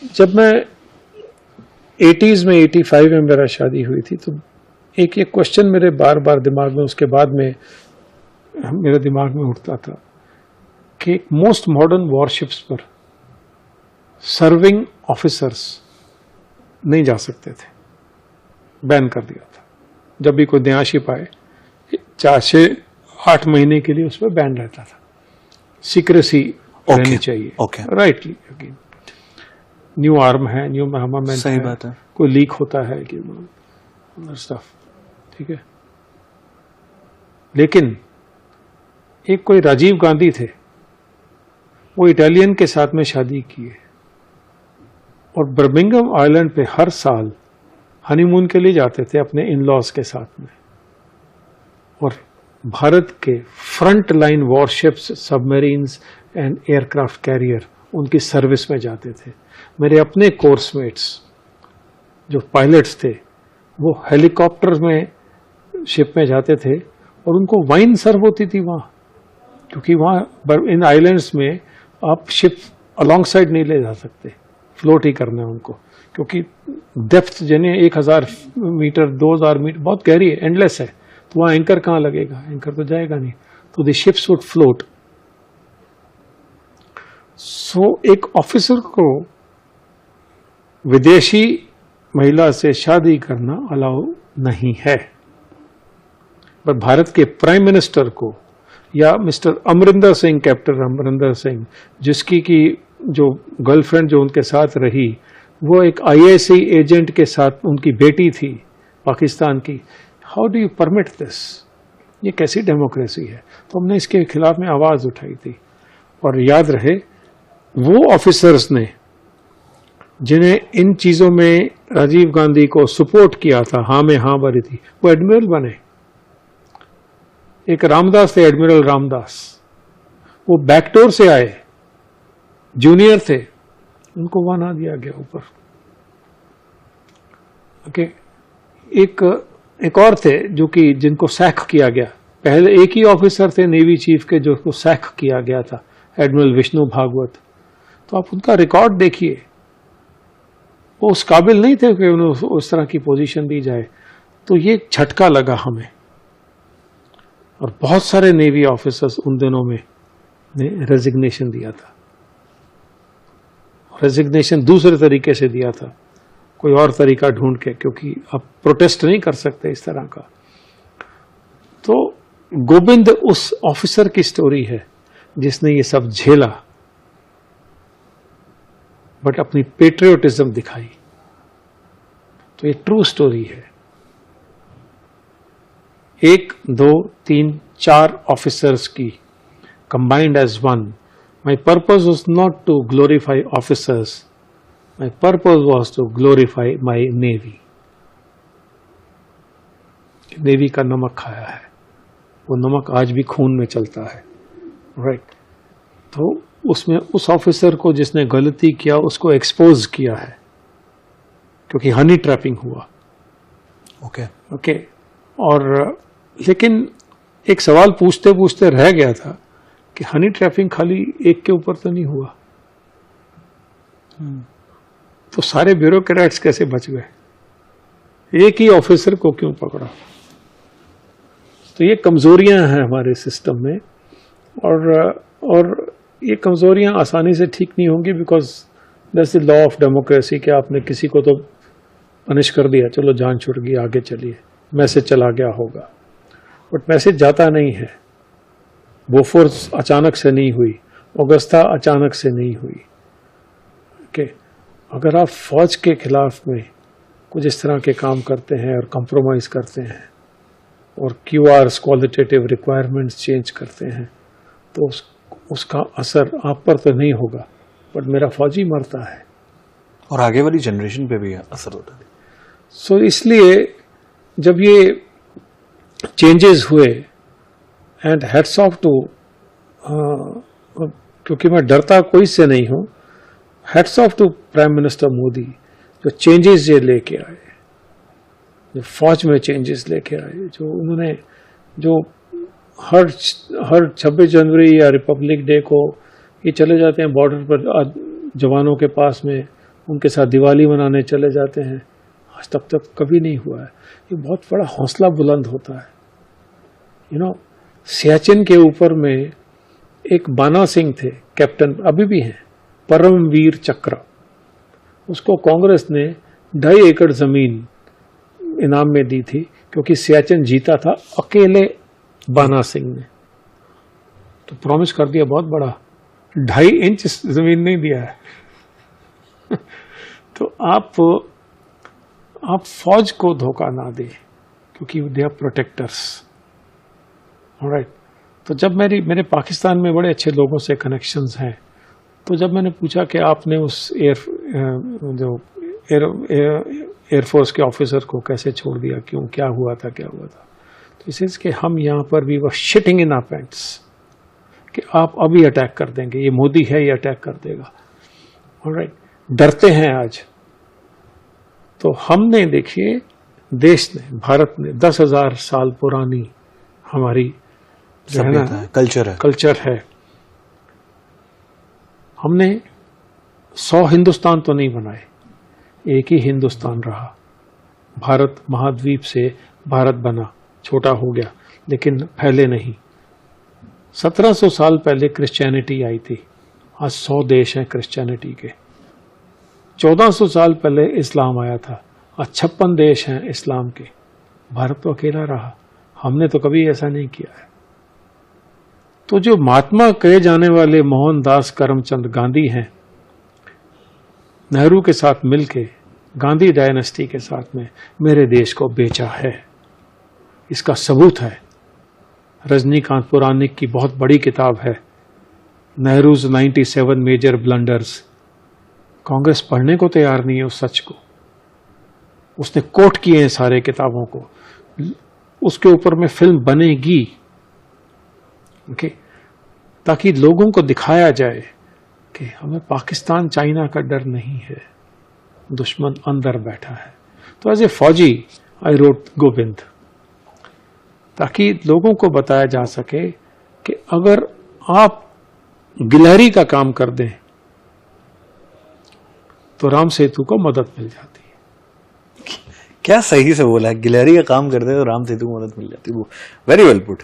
जब मैं 80s में 85 में मेरा शादी हुई थी, तो एक क्वेश्चन मेरे बार बार दिमाग में, उसके बाद में मेरे दिमाग में उठता था कि मोस्ट मॉडर्न वॉरशिप्स पर सर्विंग ऑफिसर्स नहीं जा सकते थे, बैन कर दिया था। जब भी कोई नया शिप आए 4 से 8 महीने के लिए उस पर बैन रहता था, सीक्रेसी रहनी चाहिए। राइटली अगेन न्यू आर्म है, न्यू आर्मामेंट, सही बात है, कोई लीक होता है कि स्टफ, ठीक है। लेकिन एक कोई राजीव गांधी थे, वो इटालियन के साथ में शादी किए और बर्मिंघम आइलैंड पे हर साल हनीमून के लिए जाते थे अपने इन लॉज के साथ में, और भारत के front line warships, submarines and aircraft carrier उनकी सर्विस में जाते थे। मेरे अपने कोर्समेट्स जो पायलट्स थे वो हेलीकॉप्टर में शिप में जाते थे और उनको वाइन सर्व होती थी वहाँ, क्योंकि वहाँ इन आइलैंड्स में आप शिप अलोंग साइड नहीं ले जा सकते, फ्लोट ही करना है उनको, क्योंकि डेप्थ जिन्हें 1000 मीटर 2000 मीटर बहुत गहरी है, एंडलेस है, तो वहाँ एंकर कहाँ लगेगा, एंकर तो जाएगा नहीं, तो द शिप्स वुड फ्लोट। सो एक ऑफिसर को विदेशी महिला से शादी करना अलाउ नहीं है, पर भारत के प्राइम मिनिस्टर को या मिस्टर अमरिंदर सिंह, कैप्टन अमरिंदर सिंह, जिसकी की जो गर्लफ्रेंड जो उनके साथ रही वो एक IAC एजेंट के साथ उनकी बेटी थी पाकिस्तान की, how do you permit this? ये कैसी डेमोक्रेसी है? तो हमने इसके खिलाफ में आवाज उठाई थी। और याद रहे वो ऑफिसर्स ने जिन्हें इन चीजों में राजीव गांधी को सपोर्ट किया था, हाँ में हाँ भरी थी, वो एडमिरल बने। एक रामदास थे, एडमिरल रामदास, वो बैकडोर से आए, जूनियर थे, उनको बना दिया गया ऊपर। ओके, एक और थे जो कि जिनको सैक किया गया, पहले एक ही ऑफिसर थे नेवी चीफ के जो सैक किया गया था, एडमिरल विष्णु भागवत। तो आप उनका रिकॉर्ड देखिए, वो उस काबिल नहीं थे कि उन्हें उस तरह की पोजीशन दी जाए। तो ये झटका लगा हमें, और बहुत सारे नेवी ऑफिसर्स उन दिनों में ने रेजिग्नेशन दिया था। रेजिग्नेशन दूसरे तरीके से दिया था, कोई और तरीका ढूंढ के, क्योंकि आप प्रोटेस्ट नहीं कर सकते इस तरह का। तो गोविंद उस ऑफिसर की स्टोरी है जिसने ये सब झेला, बट अपनी पेट्रियोटिज्म दिखाई। तो ये ट्रू स्टोरी है। 1, 2, 3, 4 ऑफिसर्स की combined as one. My purpose was not to glorify officers. My purpose was to glorify my Navy. Navy का नमक खाया है, वो नमक आज भी खून में चलता है, राइट। तो उसमें उस ऑफिसर को जिसने गलती किया उसको एक्सपोज किया है, क्योंकि हनी ट्रैपिंग हुआ। ओके। और लेकिन एक सवाल पूछते पूछते रह गया था कि हनी ट्रैपिंग खाली एक के ऊपर तो नहीं हुआ, तो सारे ब्यूरोक्रेट्स कैसे बच गए? एक ही ऑफिसर को क्यों पकड़ा? तो ये कमजोरियां हैं हमारे सिस्टम में, और ये कमजोरियां आसानी से ठीक नहीं होंगी, because that's the law of democracy कि आपने किसी को तो पनिश कर दिया, चलो जान छूट गई, आगे चलिए, मैसेज चला गया होगा। बट मैसेज जाता नहीं है। बोफोर्स अचानक से नहीं हुई, ऑगस्टा अचानक से नहीं हुई। ओके, अगर आप फौज के खिलाफ में कुछ इस तरह के काम करते हैं और कंप्रोमाइज करते हैं और QRs क्वालिटेटिव रिक्वायरमेंट्स चेंज करते हैं, तो उसका असर आप पर तो नहीं होगा, बट मेरा फौजी मरता है और आगे वाली जनरेशन पे भी असर होता है। सो इसलिए जब ये चेंजेस हुए, एंड हेड्स ऑफ टू, क्योंकि मैं डरता कोई से नहीं हूं, heads off to prime minister Modi, जो चेंजेस ये लेके आए, जो फौज में चेंजेस लेके आए, जो उन्होंने जो हर 26 जनवरी या रिपब्लिक डे को ये चले जाते हैं बॉर्डर पर जवानों के पास में, उनके साथ दिवाली मनाने चले जाते हैं। आज तक कभी नहीं हुआ है। ये बहुत बड़ा हौसला बुलंद होता है। सियाचिन के ऊपर में एक बाना सिंह थे कैप्टन, अभी भी हैं, परमवीर चक्र। उसको कांग्रेस ने 2.5 एकड़ जमीन इनाम में दी थी क्योंकि सियाचिन जीता था अकेले बाना सिंह ने। तो प्रॉमिस कर दिया बहुत बड़ा, 2.5 इंच जमीन नहीं दिया है। तो आप फौज को धोखा ना दें क्योंकि दे आर प्रोटेक्टर्स। ऑलराइट। तो जब मेरे पाकिस्तान में बड़े अच्छे लोगों से कनेक्शंस हैं, तो जब मैंने पूछा कि आपने उस एयरफोर्स के ऑफिसर को कैसे छोड़ दिया, क्यों, क्या हुआ था, तो इस कि हम यहाँ पर भी वह शिटिंग इन आवर पैंट्स कि आप अभी अटैक कर देंगे, ये मोदी है, ये अटैक कर देगा। ऑलराइट। डरते हैं आज। तो हमने, देखिए, देश ने, भारत ने 10,000 साल पुरानी हमारी कल्चर है। हमने 100 हिंदुस्तान तो नहीं बनाए, एक ही हिंदुस्तान रहा। भारत महाद्वीप से भारत बना, छोटा हो गया लेकिन फैले नहीं। 1700 साल पहले क्रिश्चियनिटी आई थी, आज 100 देश हैं क्रिश्चियनिटी के। 1400 साल पहले इस्लाम आया था, आज 56 देश हैं इस्लाम के। भारत तो अकेला रहा। हमने तो कभी ऐसा नहीं किया है। तो जो महात्मा कहे जाने वाले मोहनदास करमचंद गांधी हैं, नेहरू के साथ मिलके, गांधी डायनेस्टी के साथ में मेरे देश को बेचा है। इसका सबूत है रजनीकांत पुराणिक की बहुत बड़ी किताब है, नेहरूज 97 मेजर ब्लंडर्स। कांग्रेस पढ़ने को तैयार नहीं है उस सच को। उसने कोट किए हैं सारे किताबों को। उसके ऊपर में फिल्म बनेगी, ओके, ताकि लोगों को दिखाया जाए कि हमें पाकिस्तान चाइना का डर नहीं है, दुश्मन अंदर बैठा है। तो एज ए फौजी आई रोट गोविंद, ताकि लोगों को बताया जा सके कि अगर आप गिलहरी का काम कर दें तो राम सेतु को मदद मिल जाती है। क्या सही से बोला है, गिलहरी का काम करते हैं तो राम सेतु को मदद मिल जाती है। वो वेरी वेल पुट।